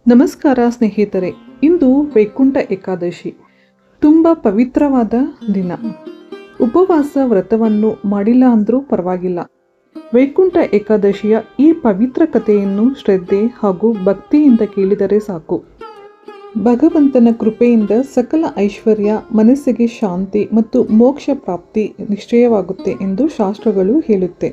ನಮಸ್ಕಾರ ಸ್ನೇಹಿತರೆ, ಇಂದು ವೈಕುಂಠ ಏಕಾದಶಿ. ತುಂಬ ಪವಿತ್ರವಾದ ದಿನ. ಉಪವಾಸ ವ್ರತವನ್ನು ಮಾಡಿಲ್ಲ ಅಂದರೂ ಪರವಾಗಿಲ್ಲ. ವೈಕುಂಠ ಏಕಾದಶಿಯ ಈ ಪವಿತ್ರ ಕಥೆಯನ್ನು ಶ್ರದ್ಧೆ ಹಾಗೂ ಭಕ್ತಿಯಿಂದ ಕೇಳಿದರೆ ಸಾಕು. ಭಗವಂತನ ಕೃಪೆಯಿಂದ ಸಕಲ ಐಶ್ವರ್ಯ, ಮನಸ್ಸಿಗೆ ಶಾಂತಿ ಮತ್ತು ಮೋಕ್ಷ ಪ್ರಾಪ್ತಿ ನಿಶ್ಚಯವಾಗುತ್ತೆ ಎಂದು ಶಾಸ್ತ್ರಗಳು ಹೇಳುತ್ತೆ.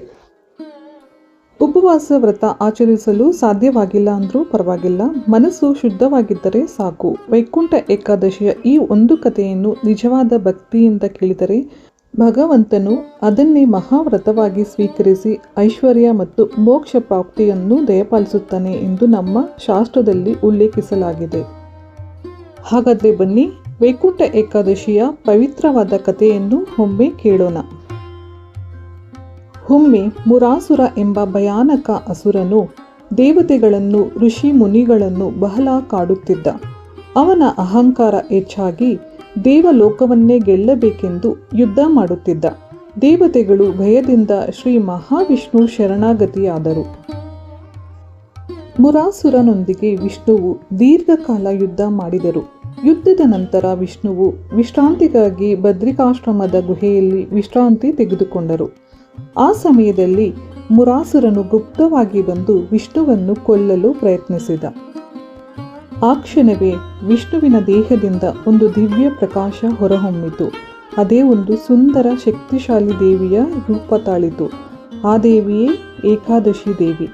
ಉಪವಾಸ ವ್ರತ ಆಚರಿಸಲು ಸಾಧ್ಯವಾಗಿಲ್ಲ ಅಂದರೂ ಪರವಾಗಿಲ್ಲ, ಮನಸ್ಸು ಶುದ್ಧವಾಗಿದ್ದರೆ ಸಾಕು. ವೈಕುಂಠ ಏಕಾದಶಿಯ ಈ ಒಂದು ಕಥೆಯನ್ನು ನಿಜವಾದ ಭಕ್ತಿಯಿಂದ ಕೇಳಿದರೆ ಭಗವಂತನು ಅದನ್ನೇ ಮಹಾವ್ರತವಾಗಿ ಸ್ವೀಕರಿಸಿ ಐಶ್ವರ್ಯ ಮತ್ತು ಮೋಕ್ಷ ಪ್ರಾಪ್ತಿಯನ್ನು ದಯಪಾಲಿಸುತ್ತಾನೆ ಎಂದು ನಮ್ಮ ಶಾಸ್ತ್ರದಲ್ಲಿ ಉಲ್ಲೇಖಿಸಲಾಗಿದೆ. ಹಾಗಾದರೆ ಬನ್ನಿ, ವೈಕುಂಠ ಏಕಾದಶಿಯ ಪವಿತ್ರವಾದ ಕಥೆಯನ್ನು ಒಮ್ಮೆ ಕೇಳೋಣ. ಒಮ್ಮೆ ಮುರಾಸುರ ಎಂಬ ಭಯಾನಕ ಅಸುರನು ದೇವತೆಗಳನ್ನು, ಋಷಿ ಮುನಿಗಳನ್ನು ಬಹಳ ಕಾಡುತ್ತಿದ್ದ. ಅವನ ಅಹಂಕಾರ ಹೆಚ್ಚಾಗಿ ದೇವಲೋಕವನ್ನೇ ಗೆಲ್ಲಬೇಕೆಂದು ಯುದ್ಧ ಮಾಡುತ್ತಿದ್ದ. ದೇವತೆಗಳು ಭಯದಿಂದ ಶ್ರೀ ಮಹಾವಿಷ್ಣು ಶರಣಾಗತಿಯಾದರು. ಮುರಾಸುರನೊಂದಿಗೆ ವಿಷ್ಣುವು ದೀರ್ಘಕಾಲ ಯುದ್ಧ ಮಾಡಿದರು. ಯುದ್ಧದ ನಂತರ ವಿಷ್ಣುವು ವಿಶ್ರಾಂತಿಗಾಗಿ ಬದ್ರಿಕಾಶ್ರಮದ ಗುಹೆಯಲ್ಲಿ ವಿಶ್ರಾಂತಿ ತೆಗೆದುಕೊಂಡರು. ಆ ಸಮಯದಲ್ಲಿ ಮುರಾಸುರನು ಗುಪ್ತವಾಗಿ ಬಂದು ವಿಷ್ಣುವನ್ನು ಕೊಲ್ಲಲು ಪ್ರಯತ್ನಿಸಿದ. ಆ ಕ್ಷಣವೇ ವಿಷ್ಣುವಿನ ದೇಹದಿಂದ ಒಂದು ದಿವ್ಯ ಪ್ರಕಾಶ ಹೊರಹೊಮ್ಮಿತು. ಅದೇ ಒಂದು ಸುಂದರ ಶಕ್ತಿಶಾಲಿ ದೇವಿಯ ರೂಪ ತಾಳಿತು. ಆ ದೇವಿಯೇ ಏಕಾದಶಿ ದೇವಿ.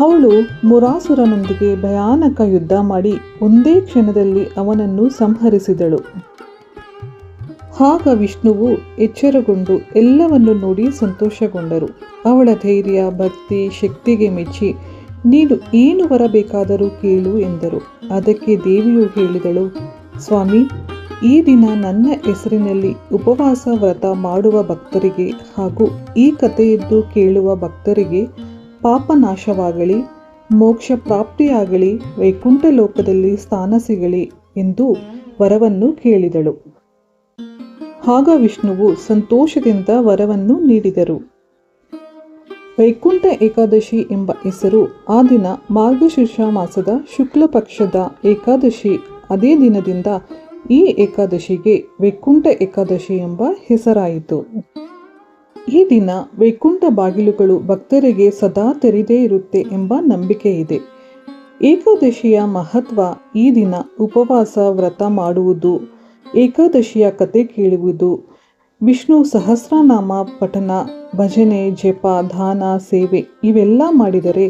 ಅವಳು ಮುರಾಸುರನೊಂದಿಗೆ ಭಯಾನಕ ಯುದ್ಧ ಮಾಡಿ ಒಂದೇ ಕ್ಷಣದಲ್ಲಿ ಅವನನ್ನು ಸಂಹರಿಸಿದಳು. ಆಗ ವಿಷ್ಣುವು ಎಚ್ಚರಗೊಂಡು ಎಲ್ಲವನ್ನು ನೋಡಿ ಸಂತೋಷಗೊಂಡರು. ಅವಳ ಧೈರ್ಯ, ಭಕ್ತಿ, ಶಕ್ತಿಗೆ ಮೆಚ್ಚಿ ನೀನು ಏನು ಬರಬೇಕಾದರೂ ಕೇಳು ಎಂದರು. ಅದಕ್ಕೆ ದೇವಿಯು ಹೇಳಿದಳು, ಸ್ವಾಮಿ, ಈ ದಿನ ನನ್ನ ಹೆಸರಿನಲ್ಲಿ ಉಪವಾಸ ವ್ರತ ಮಾಡುವ ಭಕ್ತರಿಗೆ ಹಾಗೂ ಈ ಕಥೆಯದ್ದು ಕೇಳುವ ಭಕ್ತರಿಗೆ ಪಾಪನಾಶವಾಗಲಿ, ಮೋಕ್ಷ ಪ್ರಾಪ್ತಿಯಾಗಲಿ, ವೈಕುಂಠ ಲೋಕದಲ್ಲಿ ಸ್ಥಾನ ಸಿಗಲಿ ಎಂದು ವರವನ್ನು ಕೇಳಿದಳು. ಆಗ ವಿಷ್ಣುವು ಸಂತೋಷದಿಂದ ವರವನ್ನು ನೀಡಿದರು. ವೈಕುಂಠ ಏಕಾದಶಿ ಎಂಬ ಹೆಸರು ಆ ದಿನ ಮಾರ್ಗಶೀರ್ಷ ಮಾಸದ ಶುಕ್ಲ ಪಕ್ಷದ ಏಕಾದಶಿ. ಅದೇ ದಿನದಿಂದ ಈ ಏಕಾದಶಿಗೆ ವೈಕುಂಠ ಏಕಾದಶಿ ಎಂಬ ಹೆಸರಾಯಿತು. ಈ ದಿನ ವೈಕುಂಠ ಬಾಗಿಲುಗಳು ಭಕ್ತರಿಗೆ ಸದಾ ತೆರೆದೇ ಇರುತ್ತೆ ಎಂಬ ನಂಬಿಕೆ ಇದೆ. ಏಕಾದಶಿಯ ಮಹತ್ವ: ಈ ದಿನ ಉಪವಾಸ ವ್ರತ ಮಾಡುವುದು, ಏಕಾದಶಿಯ ಕತೆ ಕೇಳುವುದು, ವಿಷ್ಣು ಸಹಸ್ರನಾಮ ಪಠನ, ಭಜನೆ, ಜಪ, ದಾನ, ಸೇವೆ ಇವೆಲ್ಲ ಮಾಡಿದರೆ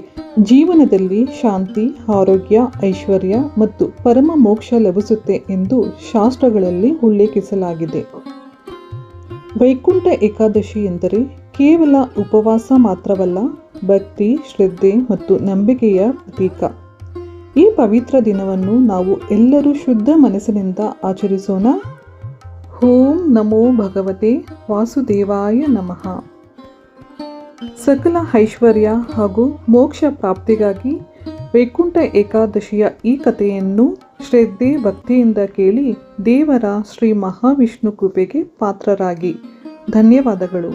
ಜೀವನದಲ್ಲಿ ಶಾಂತಿ, ಆರೋಗ್ಯ, ಐಶ್ವರ್ಯ ಮತ್ತು ಪರಮ ಮೋಕ್ಷ ಲಭಿಸುತ್ತೆ ಎಂದು ಶಾಸ್ತ್ರಗಳಲ್ಲಿ ಉಲ್ಲೇಖಿಸಲಾಗಿದೆ. ವೈಕುಂಠ ಏಕಾದಶಿ ಎಂದರೆ ಕೇವಲ ಉಪವಾಸ ಮಾತ್ರವಲ್ಲ, ಭಕ್ತಿ, ಶ್ರದ್ಧೆ ಮತ್ತು ನಂಬಿಕೆಯ ಪ್ರತೀಕ. ಈ ಪವಿತ್ರ ದಿನವನ್ನು ನಾವು ಎಲ್ಲರೂ ಶುದ್ಧ ಮನಸ್ಸಿನಿಂದ ಆಚರಿಸೋಣ. ಓಂ ನಮೋ ಭಗವತೆ ವಾಸುದೇವಾಯ ನಮಃ. ಸಕಲ ಐಶ್ವರ್ಯ ಹಾಗೂ ಮೋಕ್ಷ ಪ್ರಾಪ್ತಿಗಾಗಿ ವೈಕುಂಠ ಏಕಾದಶಿಯ ಈ ಕಥೆಯನ್ನು ಶ್ರದ್ಧೆ, ಭಕ್ತಿಯಿಂದ ಕೇಳಿ ದೇವರ ಶ್ರೀ ಮಹಾವಿಷ್ಣು ಕೃಪೆಗೆ ಪಾತ್ರರಾಗಿ. ಧನ್ಯವಾದಗಳು.